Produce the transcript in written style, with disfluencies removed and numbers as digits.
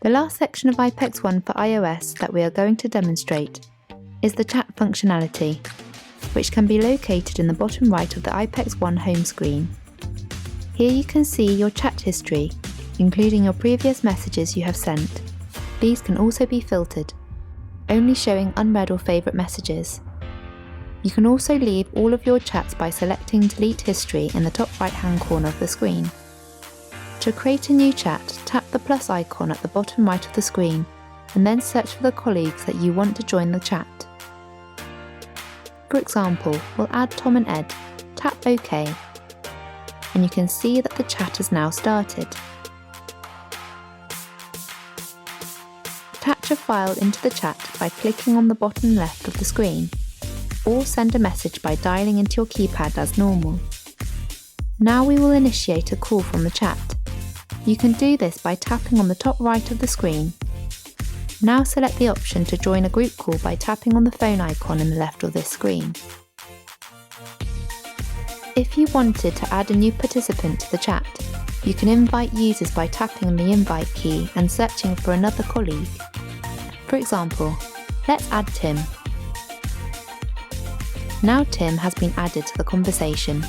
The last section of iPECS 1 for iOS that we are going to demonstrate is the chat functionality, which can be located in the bottom right of the iPECS 1 home screen. Here you can see your chat history, including your previous messages you have sent. These can also be filtered, only showing unread or favourite messages. You can also leave all of your chats by selecting Delete History in the top right-hand corner of the screen. To create a new chat, tap the plus icon at the bottom right of the screen and then search for the colleagues that you want to join the chat. For example, we'll add Tom and Ed. Tap OK, and you can see that the chat has now started. Attach a file into the chat by clicking on the bottom left of the screen, or send a message by dialing into your keypad as normal. Now we will initiate a call from the chat. You can do this by tapping on the top right of the screen. Now select the option to join a group call by tapping on the phone icon in the left of this screen. If you wanted to add a new participant to the chat, you can invite users by tapping on the invite key and searching for another colleague. For example, let's add Tim. Now Tim has been added to the conversation.